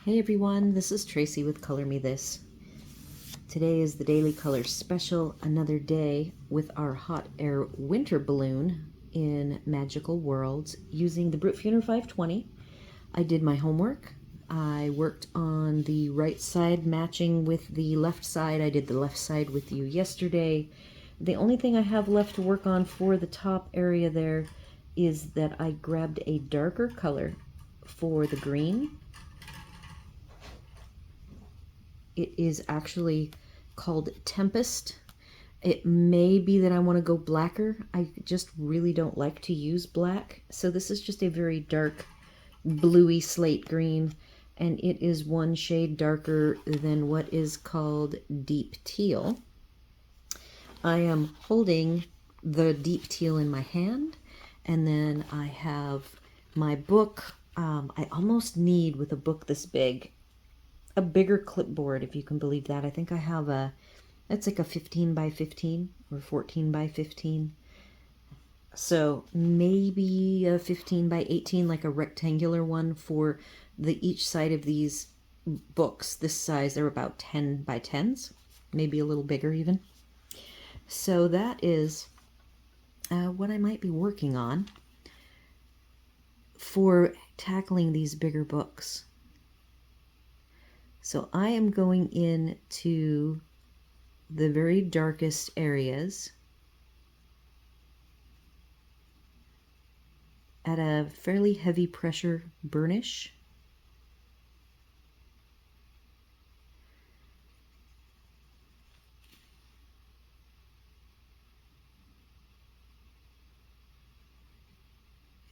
Hey everyone, this is Tracy with Color Me This. Today is the Daily Color Special, another day with our hot air winter balloon in Magical Worlds using the Brutfuner 520. I did my homework. I worked on the right side matching with the left side. I did the left side with you yesterday. The only thing I have left to work on for the top area there is that I grabbed a darker color for the green. It is actually called Tempest. It may be that I want to go blacker. I just really don't like to use black. So this is just a very dark bluey slate green, and it is one shade darker than what is called deep teal. I am holding the deep teal in my hand, and then I have my book. I almost need, with a book this big, a bigger clipboard, if you can believe that. I think I have it's like a 15 by 15 or 14 by 15. So maybe a 15 by 18, like a rectangular one for each side of these books. This size, they're about 10 by 10s, maybe a little bigger even. So that is what I might be working on for tackling these bigger books. So I am going into the very darkest areas at a fairly heavy pressure burnish.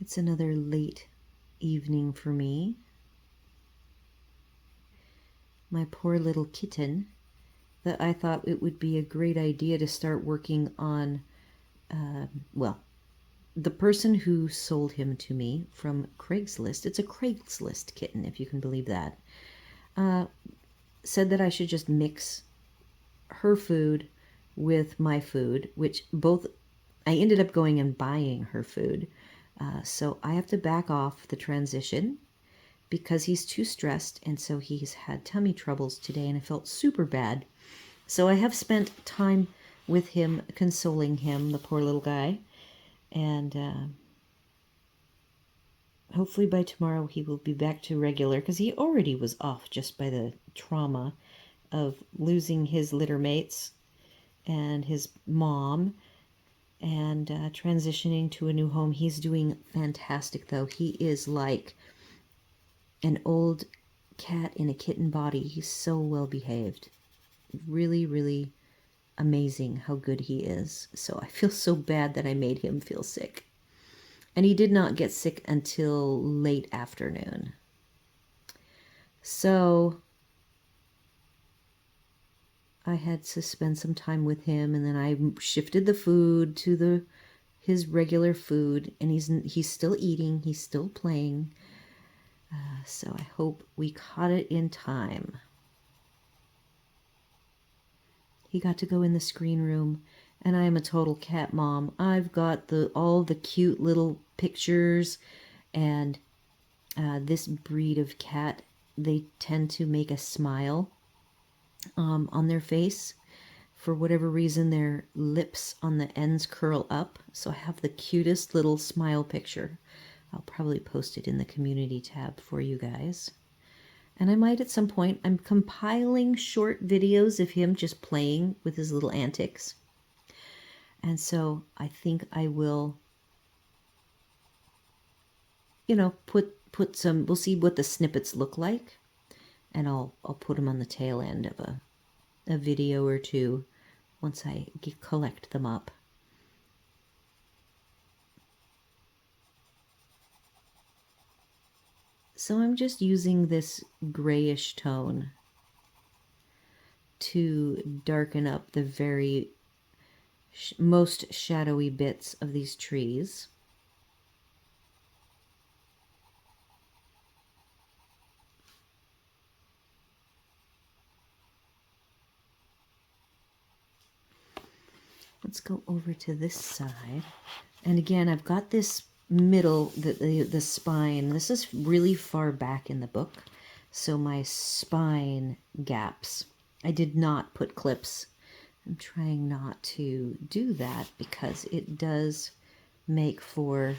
It's another late evening for me. My poor little kitten that I thought it would be a great idea to start working on, well, the person who sold him to me from Craigslist, it's a Craigslist kitten, if you can believe that, said that I should just mix her food with my food, which both, I ended up going and buying her food. So I have to back off the transition because he's too stressed, and so he's had tummy troubles today, and I felt super bad. So I have spent time with him, consoling him, the poor little guy, and hopefully by tomorrow he will be back to regular, because he already was off just by the trauma of losing his litter mates and his mom and transitioning to a new home. He's doing fantastic, though. He is like an old cat in a kitten body. He's so well behaved. Really, really amazing how good he is. So I feel so bad that I made him feel sick. And he did not get sick until late afternoon. So I had to spend some time with him, and then I shifted the food to his regular food, and he's still eating, he's still playing. So I hope we caught it in time. He got to go in the screen room, and I am a total cat mom. I've got all the cute little pictures, and this breed of cat, they tend to make a smile on their face. For whatever reason, their lips on the ends curl up. So I have the cutest little smile picture. I'll probably post it in the community tab for you guys. And I might at some point, I'm compiling short videos of him just playing with his little antics. And so I think I will, put some, we'll see what the snippets look like. And I'll put them on the tail end of a video or two once I collect them up. So I'm just using this grayish tone to darken up the very most shadowy bits of these trees. Let's go over to this side. And again, I've got this middle, the spine. This is really far back in the book. so my spine gaps. I did not put clips. I'm trying not to do that because it does make for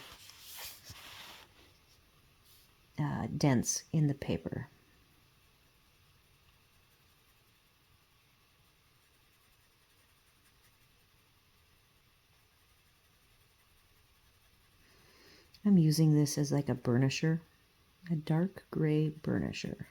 dents in the paper. I'm using this as like a burnisher, a dark gray burnisher.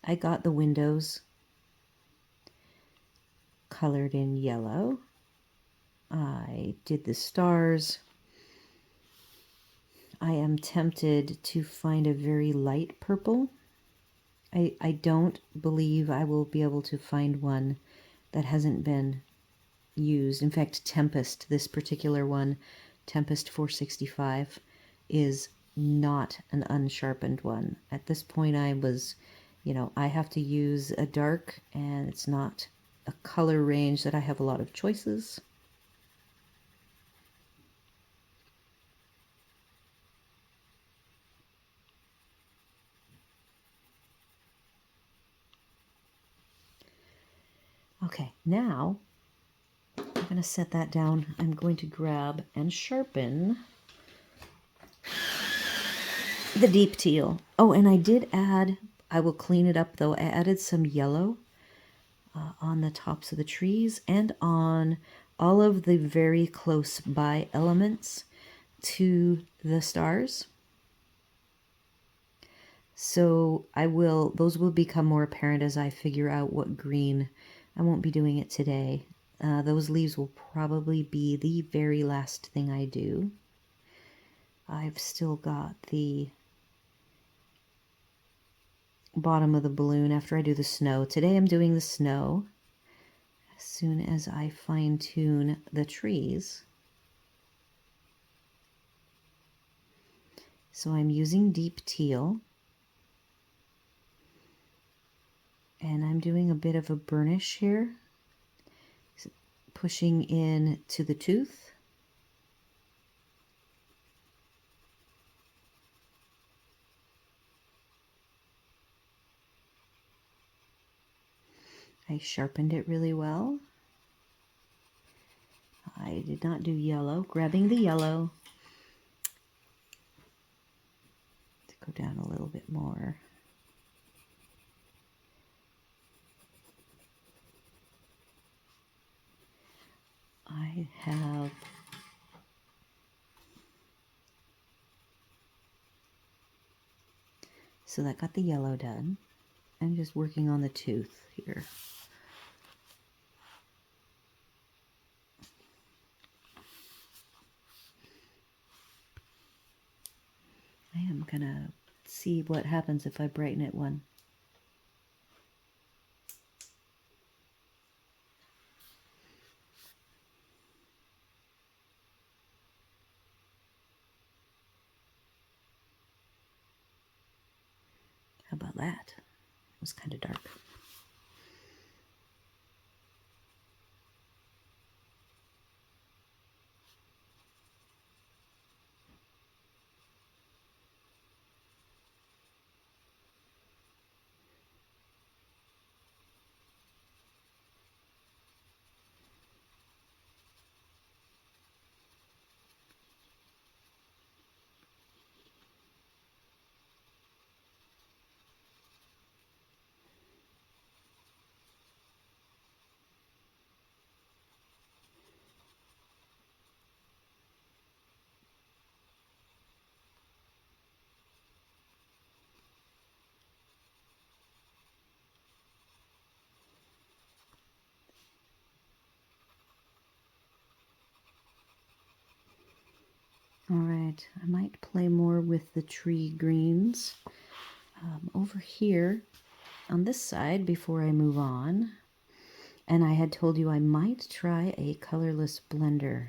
I got the windows colored in yellow. I did the stars. I am tempted to find a very light purple. I don't believe I will be able to find one that hasn't been used. In fact, Tempest, this particular one, Tempest 465, is not an unsharpened one. At this point I was, I have to use a dark, and it's not a color range that I have a lot of choices. Okay, now I'm going to set that down. I'm going to grab and sharpen the deep teal. Oh, and I did add, I will clean it up though, I added some yellow on the tops of the trees and on all of the very close by elements to the stars. So those will become more apparent as I figure out what green. I won't be doing it today. Those leaves will probably be the very last thing I do. I've still got the bottom of the balloon after I do the snow. Today I'm doing the snow. As soon as I fine tune the trees. So I'm using deep teal. And I'm doing a bit of a burnish here, pushing in to the tooth. I sharpened it really well. I did not do yellow. Grabbing the yellow to go down a little bit more. I have so that got the yellow done. I'm just working on the tooth here. I am gonna see what happens if I brighten it one. How about that? It was kind of dark. All right, I might play more with the tree greens. Over here on this side before I move on, and I had told you I might try a colorless blender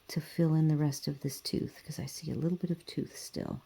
to fill in the rest of this tooth because I see a little bit of tooth still.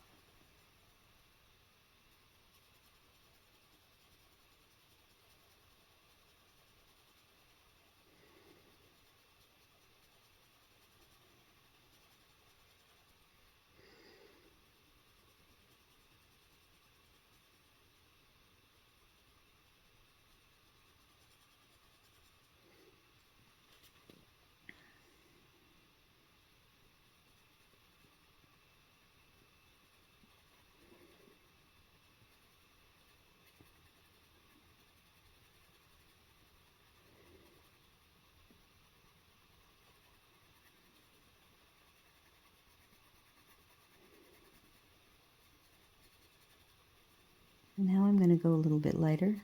Now I'm going to go a little bit lighter.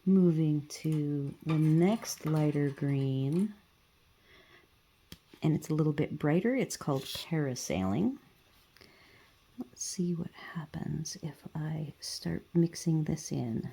Moving to the next lighter green, and it's a little bit brighter. It's called Parasailing. Let's see what happens if I start mixing this in.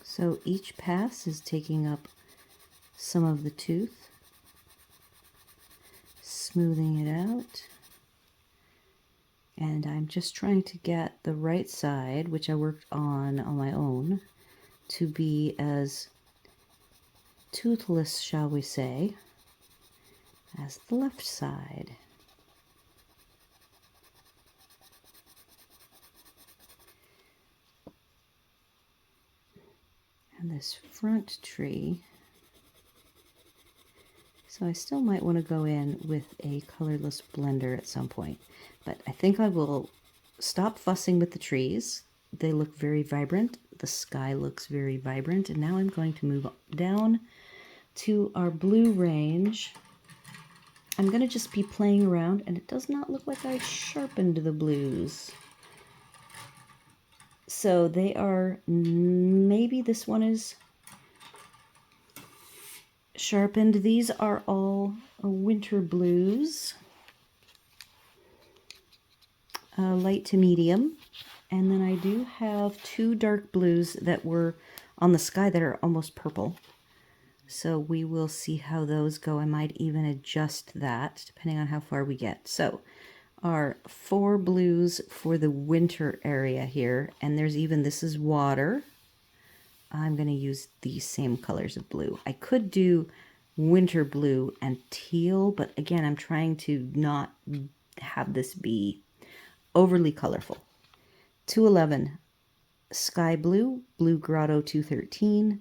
So each pass is taking up some of the tooth, smoothing it out, and I'm just trying to get the right side, which I worked on my own, to be as toothless, shall we say, as the left side. And this front tree, so I still might want to go in with a colorless blender at some point, but I think I will stop fussing with the trees. They look very vibrant. The sky looks very vibrant, and now I'm going to move down to our blue range. I'm going to just be playing around, and it does not look like I sharpened the blues. So they are, maybe this one is sharpened. These are all winter blues, light to medium. And then I do have two dark blues that were on the sky that are almost purple. So we will see how those go. I might even adjust that depending on how far we get. So our 4 blues for the winter area here, and there's even, this is water. I'm going to use these same colors of blue. I could do winter blue and teal, but again, I'm trying to not have this be overly colorful. 211, Sky Blue, Blue Grotto 213,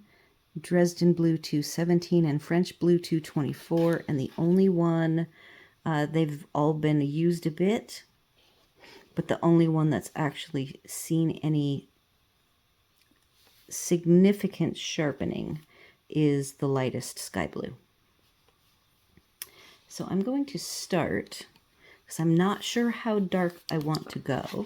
Dresden Blue 217, and French Blue 224, and the only one, they've all been used a bit, but the only one that's actually seen any significant sharpening is the lightest Sky Blue. So I'm going to start, because I'm not sure how dark I want to go.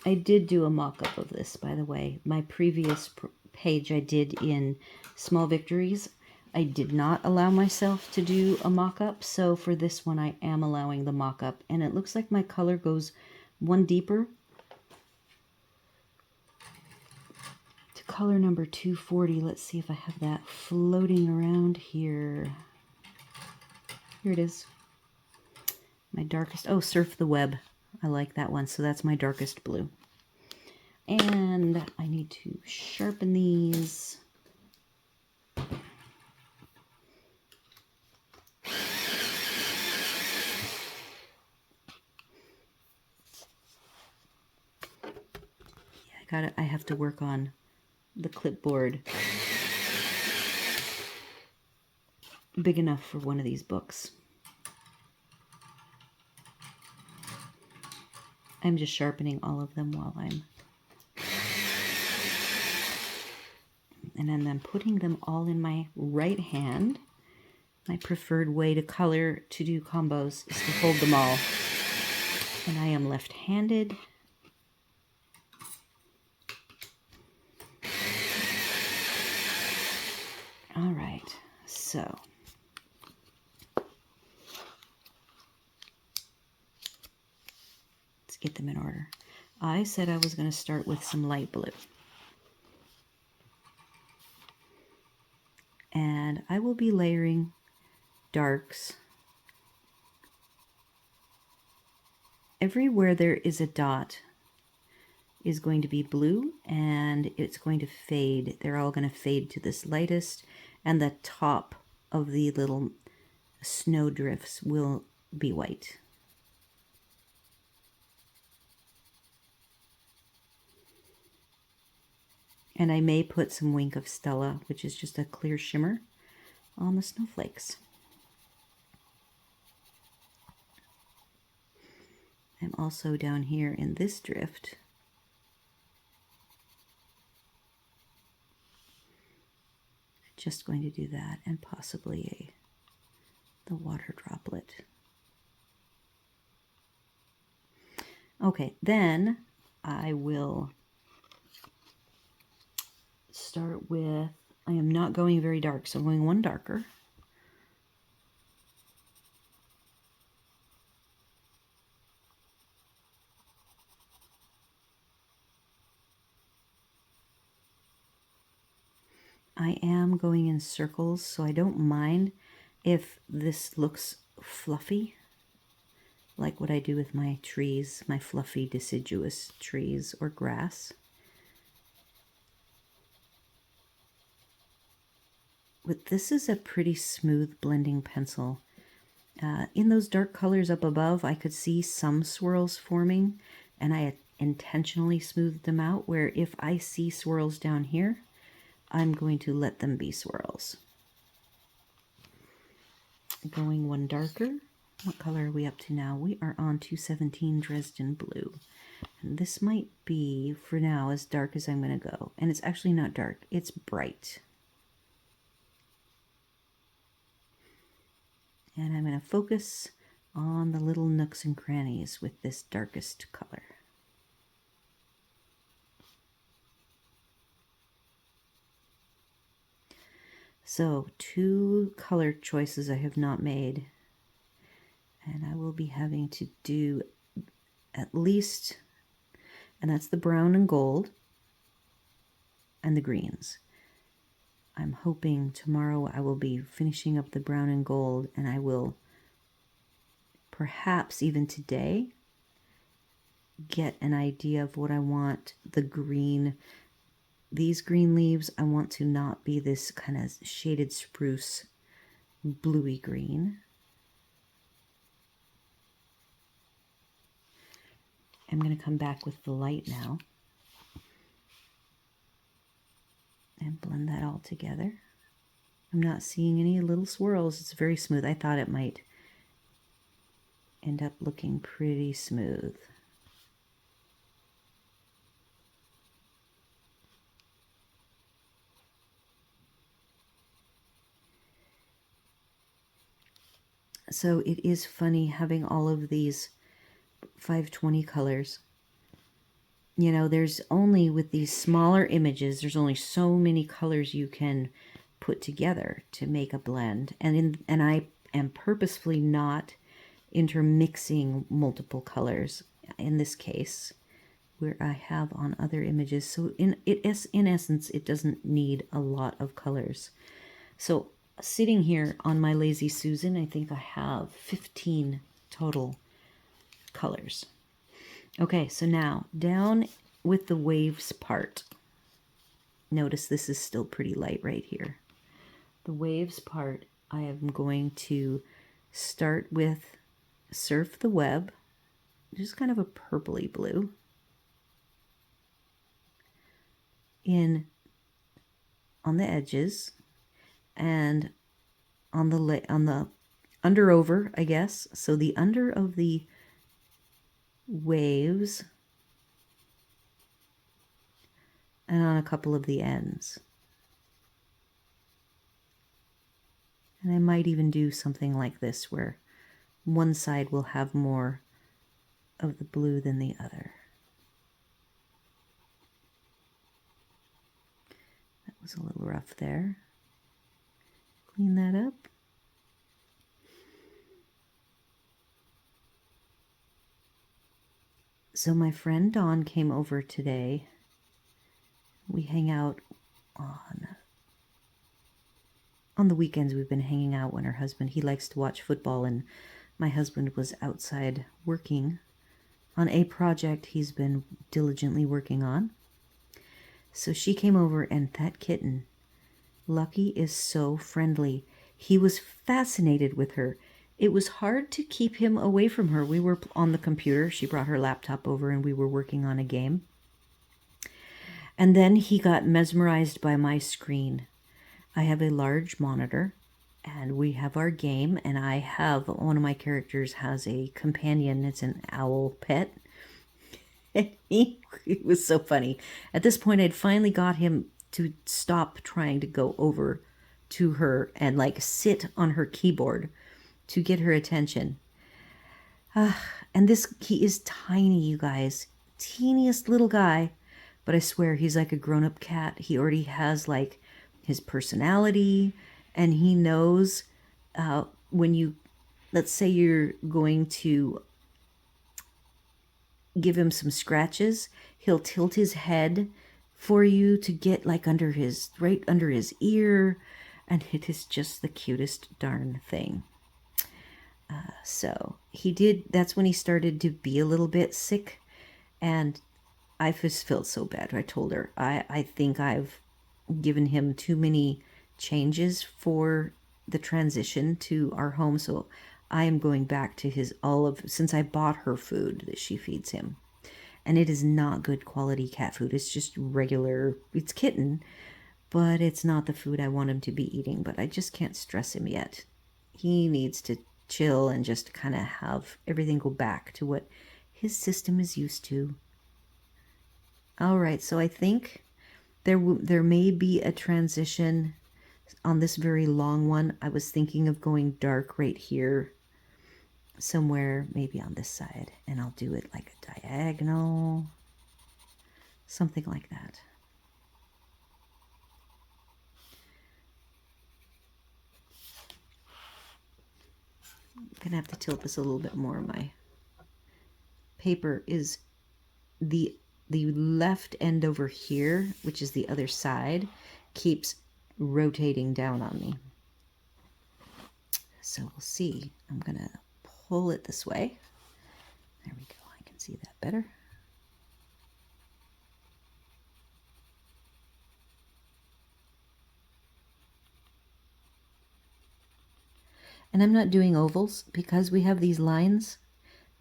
I did do a mock-up of this, by the way. My previous page I did in Small Victories. I did not allow myself to do a mock-up, so for this one I am allowing the mock-up. And it looks like my color goes one deeper to color number 240. Let's see if I have that floating around here. Here it is. My darkest, oh, Surf the Web. I like that one, so that's my darkest blue. And I need to sharpen these. Yeah, I have to work on the clipboard big enough for one of these books. I'm just sharpening all of them while I'm, and then I'm putting them all in my right hand. My preferred way to color, to do combos, is to hold them all. And I am left-handed. All right, so let's get them in order. I said I was going to start with some light blue. And I will be layering darks. Everywhere there is a dot is going to be blue, and it's going to fade. They're all going to fade to this lightest, and the top of the little snow drifts will be white. And I may put some Wink of Stella, which is just a clear shimmer, on the snowflakes. I'm also down here in this drift just going to do that, and possibly the water droplet. Okay, then I will start with, I am not going very dark, so I'm going one darker. I am going in circles, so I don't mind if this looks fluffy, like what I do with my trees, my fluffy deciduous trees or grass. But this is a pretty smooth blending pencil. In those dark colors up above, I could see some swirls forming, and I had intentionally smoothed them out, where if I see swirls down here, I'm going to let them be swirls. Going one darker. What color are we up to now? We are on 217 Dresden Blue. And this might be, for now, as dark as I'm going to go. And it's actually not dark. It's bright. And I'm going to focus on the little nooks and crannies with this darkest color. So 2 color choices I have not made, and I will be having to do at least, and that's the brown and gold and the greens. I'm hoping tomorrow I will be finishing up the brown and gold, and I will perhaps even today get an idea of what I want the green. These green leaves, I want to not be this kind of shaded spruce bluey green. I'm going to come back with the light now and blend that all together. I'm not seeing any little swirls. It's very smooth. I thought it might end up looking pretty smooth. So it is funny having all of these 520 colors. You know, there's only, with these smaller images, there's only so many colors you can put together to make a blend. And I am purposefully not intermixing multiple colors in this case, where I have on other images. So in essence, it doesn't need a lot of colors. So sitting here on my Lazy Susan, I think I have 15 total colors. Okay, so now down with the waves part. Notice this is still pretty light right here. The waves part, I am going to start with Surf the Web, just kind of a purpley blue, on the edges and on the under over, I guess. So the under of the waves and on a couple of the ends. And I might even do something like this where one side will have more of the blue than the other. That was a little rough there. clean that up. So my friend Dawn came over today. We hang out on the weekends. We've been hanging out when her husband, he likes to watch football, and my husband was outside working on a project he's been diligently working on. So she came over, and that kitten, Lucky, is so friendly. He was fascinated with her. It was hard to keep him away from her. We were on the computer. She brought her laptop over and we were working on a game. And then he got mesmerized by my screen. I have a large monitor and we have our game, and I have one of my characters has a companion. It's an owl pet. And it was so funny. At this point, I'd finally got him to stop trying to go over to her and like sit on her keyboard to get her attention. And he is tiny, you guys. Teeniest little guy. But I swear he's like a grown-up cat. He already has like his personality, and he knows when you, let's say you're going to give him some scratches, he'll tilt his head for you to get like right under his ear, and it is just the cutest darn thing. So that's when he started to be a little bit sick, and I just felt so bad. I told her, I think I've given him too many changes for the transition to our home, so I am going back to since I bought her food that she feeds him. And it is not good quality cat food. It's just regular, it's kitten, but it's not the food I want him to be eating. But I just can't stress him yet. He needs to chill and just kind of have everything go back to what his system is used to. All right, so I think there may be a transition on this very long one. I was thinking of going dark right here, somewhere maybe on this side, and I'll do it like a diagonal, something like that. I'm gonna have to tilt this a little bit more. My paper is the left end over here, which is the other side, keeps rotating down on me. So we'll see. I'm gonna pull it this way. There we go. I can see that better. And I'm not doing ovals because we have these lines.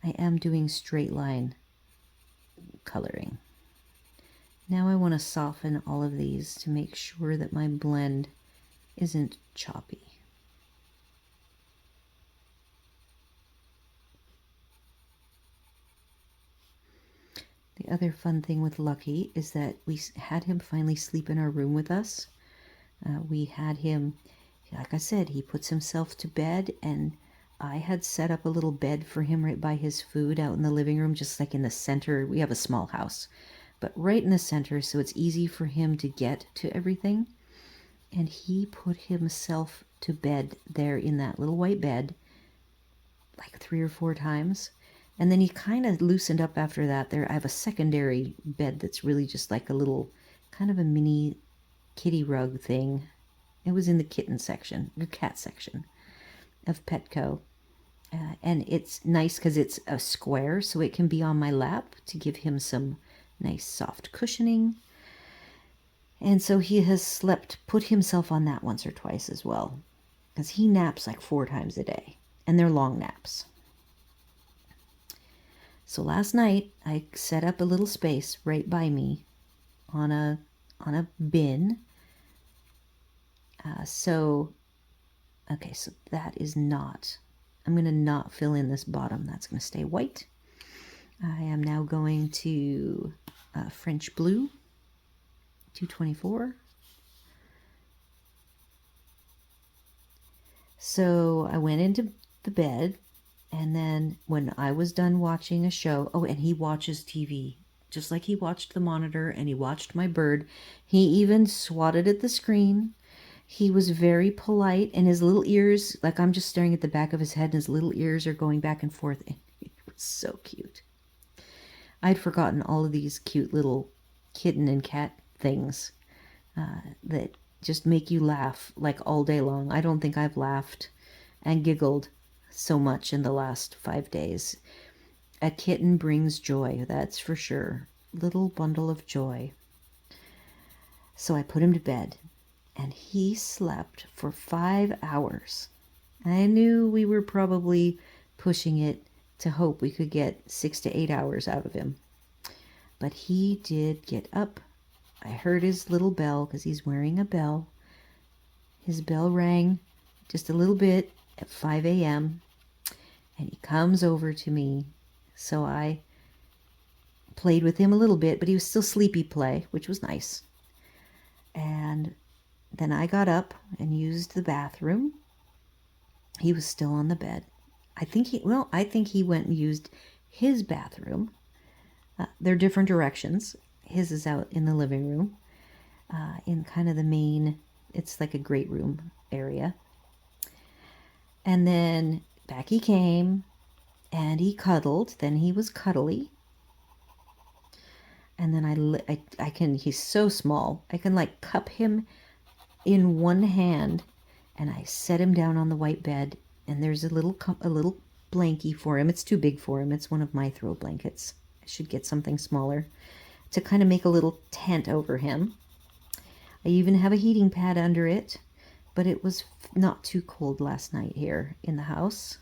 I am doing straight line coloring. Now I want to soften all of these to make sure that my blend isn't choppy. The other fun thing with Lucky is that we had him finally sleep in our room with us. We had him, like I said, he puts himself to bed, and I had set up a little bed for him right by his food out in the living room, just like in the center. We have a small house, but right in the center, so it's easy for him to get to everything. And he put himself to bed there in that little white bed like 3 or 4 times. And then he kind of loosened up after that. I have a secondary bed that's really just like a little, kind of a mini kitty rug thing. It was in the kitten section, the cat section of Petco. And it's nice because it's a square, so it can be on my lap to give him some nice soft cushioning. And so he has put himself on that once or twice as well, because he naps like 4 times a day, and they're long naps. So last night I set up a little space right by me on a bin. So that is not, I'm going to not fill in this bottom. That's going to stay white. I am now going to French Blue 224. So I went into the bed, and then when I was done watching a show, and he watches TV, just like he watched the monitor and he watched my bird. He even swatted at the screen. He was very polite, and his little ears, like I'm just staring at the back of his head, and his little ears are going back and forth. It was so cute. I'd forgotten all of these cute little kitten and cat things that just make you laugh like all day long. I don't think I've laughed and giggled so much in the last 5 days. A kitten brings joy, that's for sure. Little bundle of joy. So I put him to bed, and he slept for 5 hours. I knew we were probably pushing it to hope we could get 6 to 8 hours out of him. But he did get up. I heard his little bell because he's wearing a bell. His bell rang just a little bit at 5 a.m. and he comes over to me. So I played with him a little bit, but he was still sleepy play, which was nice. And then I got up and used the bathroom. He was still on the bed. I think he went and used his bathroom. They're different directions. His is out in the living room, in kind of the main, it's like a great room area. And then back he came, and he cuddled. Then he was cuddly. And then I can, he's so small, I can like cup him in one hand, and I set him down on the white bed, and there's a little blankie for him. It's too big for him. It's one of my throw blankets. I should get something smaller to kind of make a little tent over him. I even have a heating pad under it, but it was not too cold last night here in the house.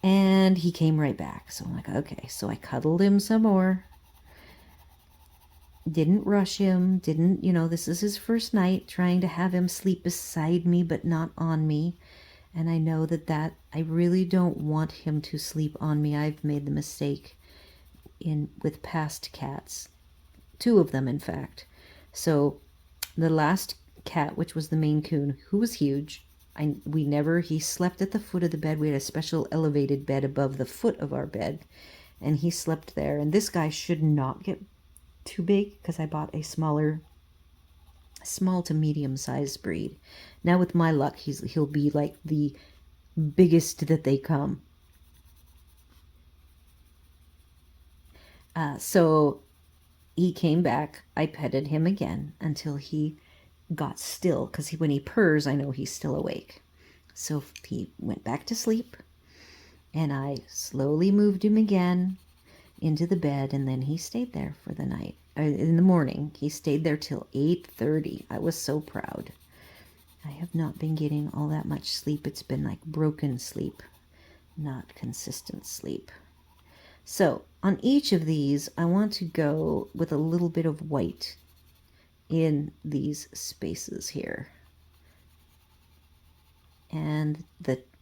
And he came right back. So I'm like, okay. So I cuddled him some more. Didn't rush him. Didn't, this is his first night, trying to have him sleep beside me, but not on me. And I know that I really don't want him to sleep on me. I've made the mistake with past cats. 2 of them, in fact. So the last cat, which was the Maine Coon, who was huge, he slept at the foot of the bed. We had a special elevated bed above the foot of our bed, and he slept there. And this guy should not get too big because I bought a small to medium sized breed. Now with my luck, he'll be like the biggest that they come. So he came back. I petted him again until he got still, because when he purrs, I know he's still awake. So he went back to sleep, and I slowly moved him again into the bed, and then he stayed there for the night. In the morning, he stayed there till 8:30. I was so proud. I have not been getting all that much sleep. It's been like broken sleep, not consistent sleep. So on each of these, I want to go with a little bit of white in these spaces here. And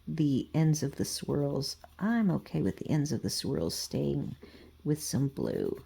the ends of the swirls, I'm okay with the ends of the swirls staying with some blue.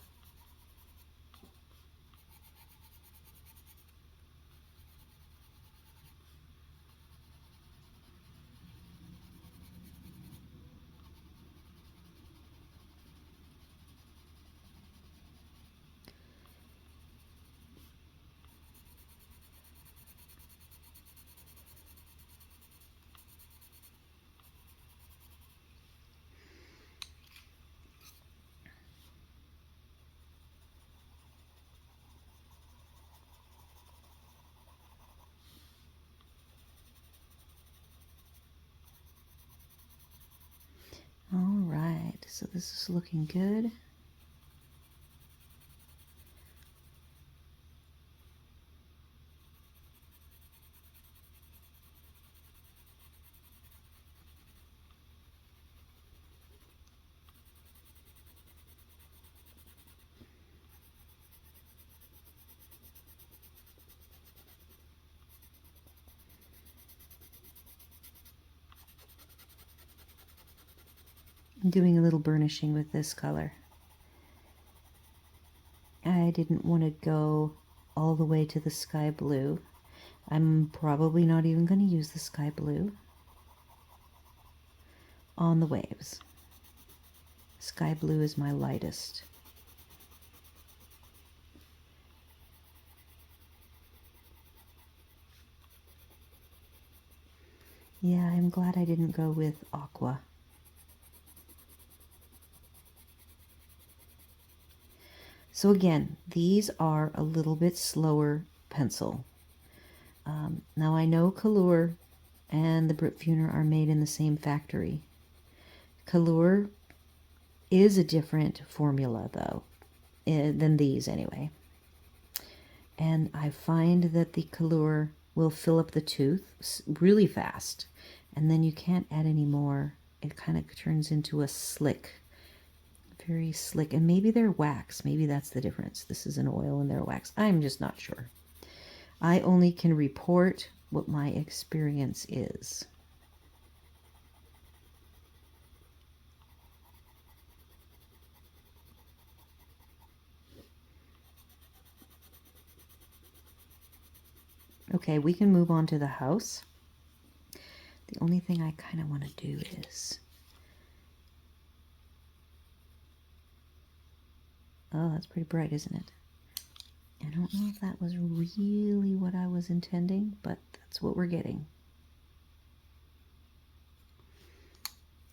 All right, so this is looking good. I'm doing a little burnishing with this color. I didn't want to go all the way to the sky blue. I'm probably not even going to use the sky blue on the waves. Sky blue is my lightest. Yeah, I'm glad I didn't go with aqua. So again, these are a little bit slower pencil. Now I know Color and the Brutfuner are made in the same factory. Color is a different formula though, than these anyway. And I find that the Color will fill up the tooth really fast, and then you can't add any more. It kind of turns into a slick, very slick, and maybe they're wax. Maybe that's the difference. This is an oil and they're wax. I'm just not sure. I only can report what my experience is. Okay, we can move on to the house. The only thing I kind of want to do is... Oh, that's pretty bright, isn't it? I don't know if that was really what I was intending, but that's what we're getting.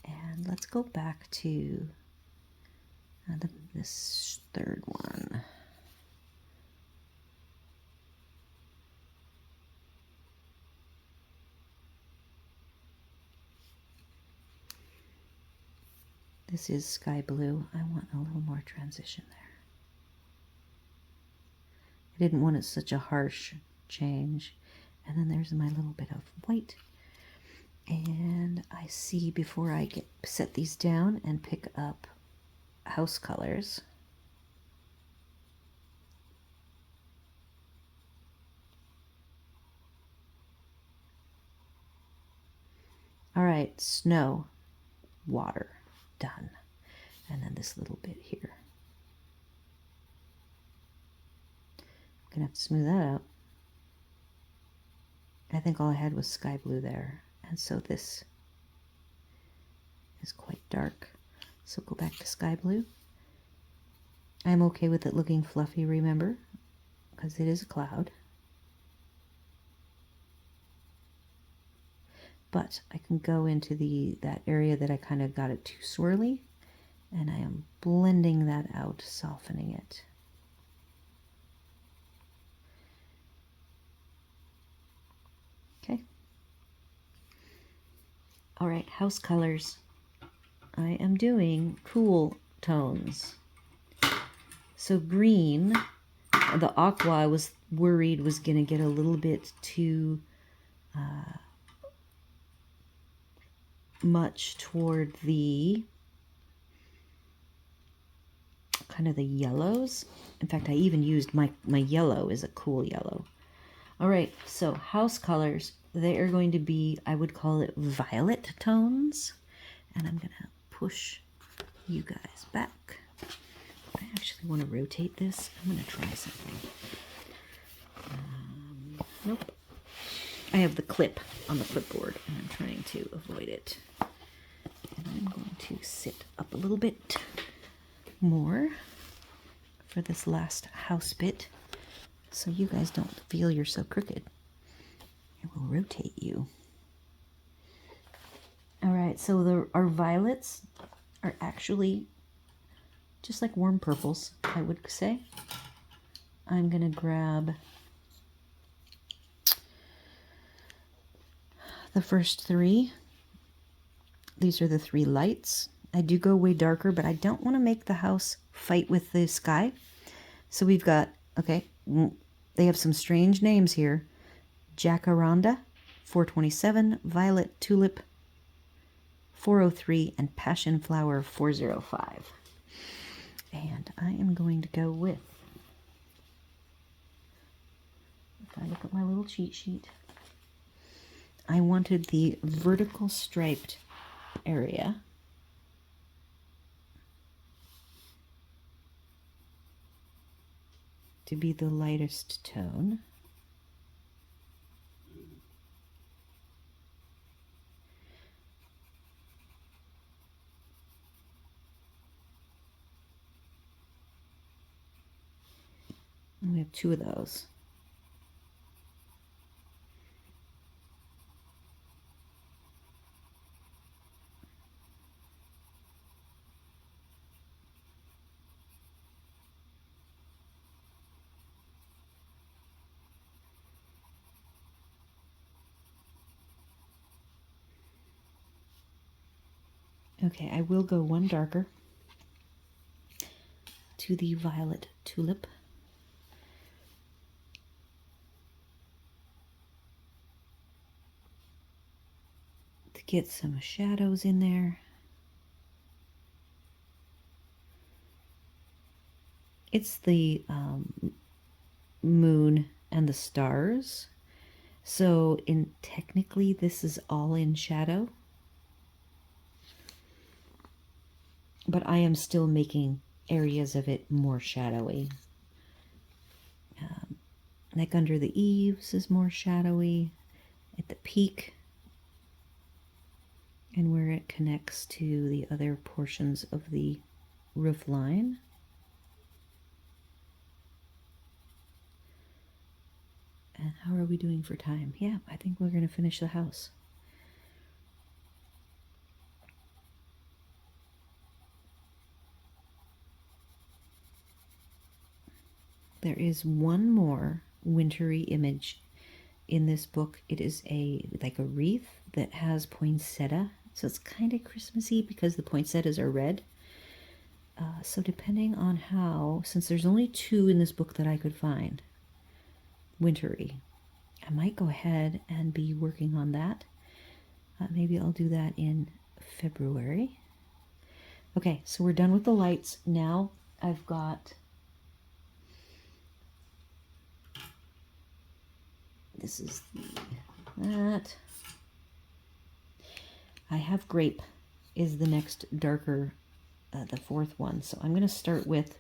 And let's go back to this third one. This is sky blue. I want a little more transition there. I didn't want it such a harsh change. And then there's my little bit of white. And I see, before I set these down and pick up house colors, all right, snow, water, done. And then this little bit here. I'm gonna have to smooth that out. I think all I had was sky blue there, and so this is quite dark. So go back to sky blue. I'm okay with it looking fluffy, remember, because it is a cloud. But I can go into that area that I kind of got it too swirly, and I am blending that out, softening it. Okay. All right, house colors. I am doing cool tones. So green, the aqua, I was worried was going to get a little bit too much toward the kind of the yellows. In fact, I even used my yellow is a cool yellow. All right, so house colors, they are going to be, I would call it violet tones. And I'm going to push you guys back. I actually want to rotate this. I'm going to try something. Nope. I have the clip on the clipboard, and I'm trying to avoid it. And I'm going to sit up a little bit more for this last house bit, so you guys don't feel you're so crooked. I will rotate you. All right, so our violets are actually just like warm purples, I would say. I'm going to grab the first three. These are the three lights. I do go way darker, but I don't want to make the house fight with the sky. So we've got, okay, they have some strange names here. Jacaranda, 427, Violet Tulip, 403, and Passion Flower, 405. And I am going to go with, if I look at my little cheat sheet, I wanted the vertical striped area to be the lightest tone. And we have two of those. Okay, I will go one darker to the violet tulip. To get some shadows in there. It's the moon and the stars. So technically this is all in shadow. But I am still making areas of it more shadowy. Like under the eaves is more shadowy. At the peak. And where it connects to the other portions of the roof line. And how are we doing for time? Yeah, I think we're going to finish the house. There is one more wintry image in this book. It is like a wreath that has poinsettia. So it's kind of Christmassy because the poinsettias are red. So depending on how, since there's only 2 in this book that I could find, wintry, I might go ahead and be working on that. Maybe I'll do that in February. Okay, so we're done with the lights. Now I've got, this is that. I have grape is the next darker, the 4th one. So I'm going to start with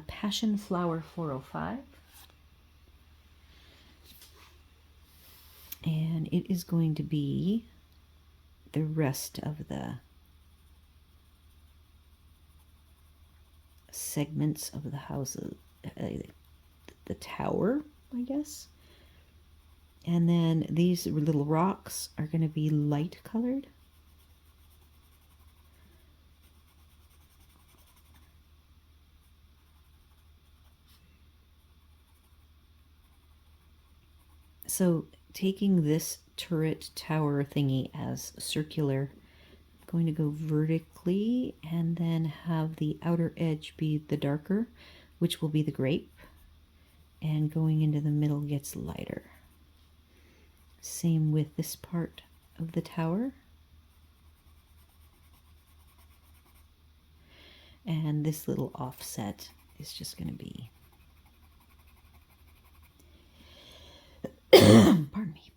Passion Flower 405. And it is going to be the rest of the segments of the house, the tower, I guess. And then these little rocks are going to be light colored. So taking this turret tower thingy as circular, I'm going to go vertically and then have the outer edge be the darker, which will be the grape, and going into the middle gets lighter. Same with this part of the tower. And this little offset is just going to be, pardon me.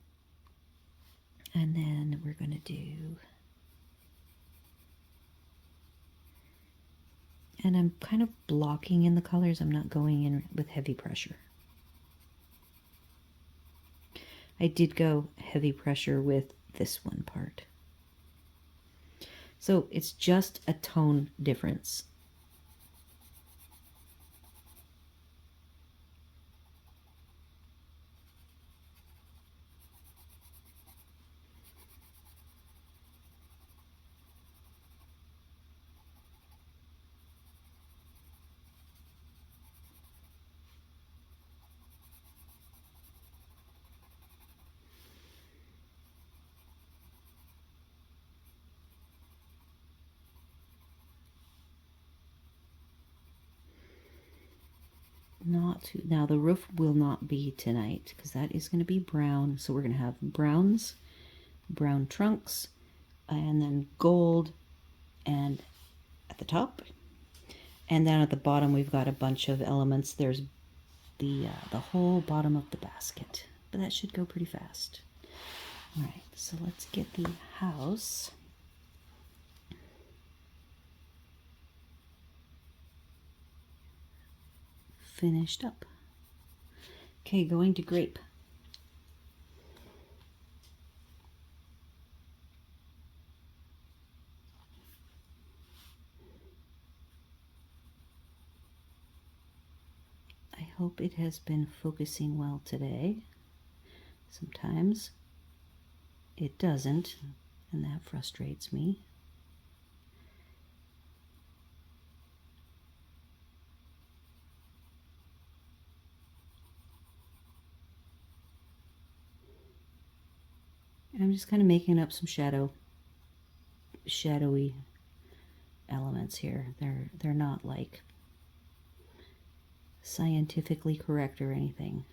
And then we're going to do, and I'm kind of blocking in the colors. I'm not going in with heavy pressure. I did go heavy pressure with this one part. So it's just a tone difference. Now the roof will not be tonight because that is going to be brown. So we're going to have browns, brown trunks, and then gold, and at the top, and then at the bottom we've got a bunch of elements. There's the whole bottom of the basket, but that should go pretty fast. All right, so let's get the house finished up. Okay, going to grape. I hope it has been focusing well today. Sometimes it doesn't, and that frustrates me. I'm just kind of making up some shadow. shadowy elements here. They're not like scientifically correct or anything.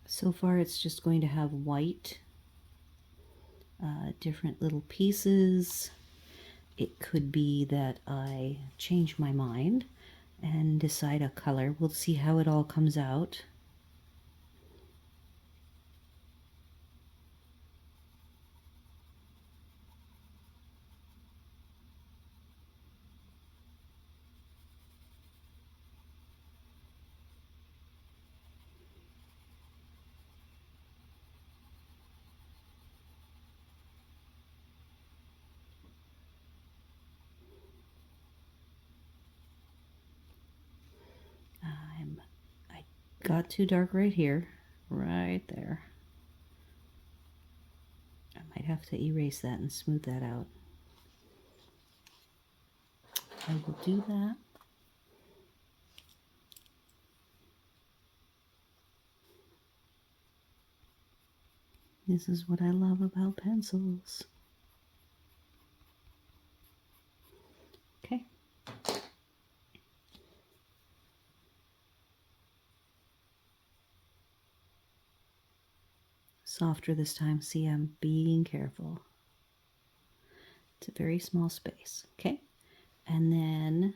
So far it's just going to have white, different little pieces. It could be that I change my mind and decide a color. We'll see how it all comes out. I got too dark right here, right there. I might have to erase that and smooth that out. I will do that. This is what I love about pencils. Okay. Softer this time. See, I'm being careful. It's a very small space. Okay. And then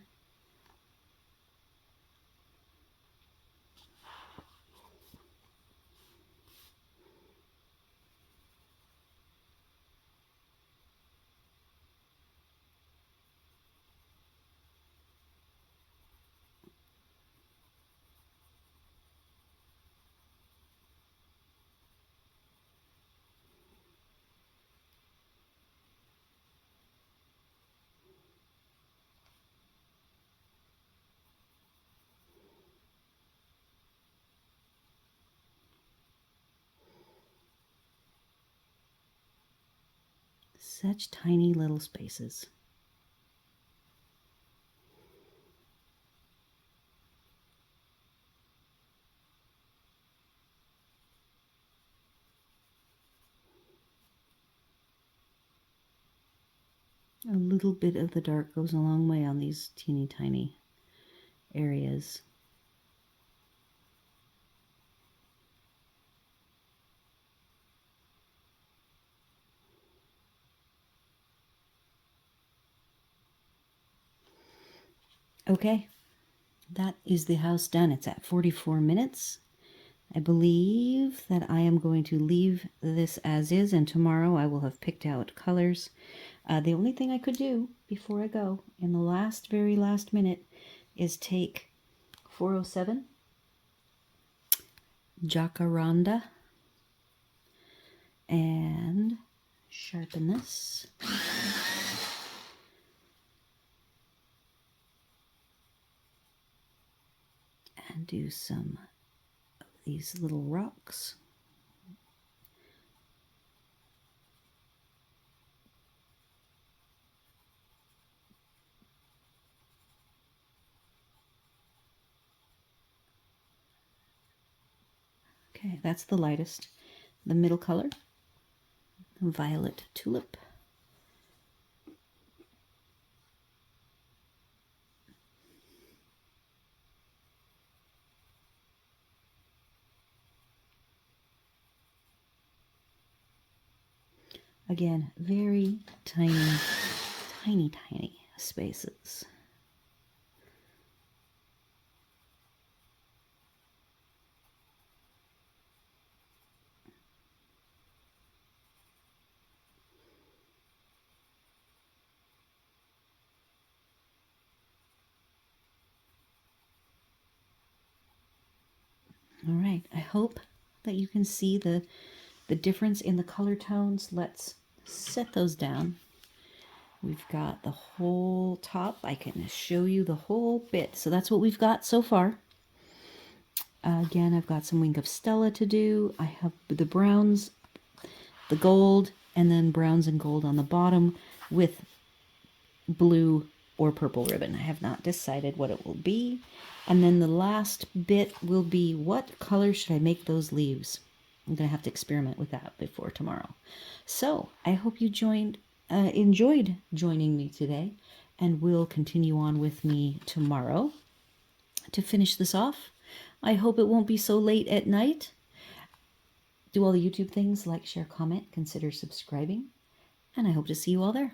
such tiny little spaces. A little bit of the dark goes a long way on these teeny tiny areas. Okay, that is the house done. It's at 44 minutes. I believe that I am going to leave this as is, and tomorrow I will have picked out colors. The only thing I could do before I go in the very last minute is take 407 Jacaranda and sharpen this. And do some of these little rocks. Okay, that's the lightest. The middle color, violet tulip. Again, very tiny, tiny, tiny spaces. All right, I hope that you can see the difference in the color tones. Let's set those down. We've got the whole top. I can show you the whole bit. So that's what we've got so far. Again, I've got some Wing of Stella to do. I have the browns, the gold, and then browns and gold on the bottom with blue or purple ribbon. I have not decided what it will be. And then the last bit will be, what color should I make those leaves? I'm going to have to experiment with that before tomorrow. So I hope you enjoyed joining me today, and will continue on with me tomorrow to finish this off. I hope it won't be so late at night. Do all the YouTube things, like, share, comment, consider subscribing, and I hope to see you all there.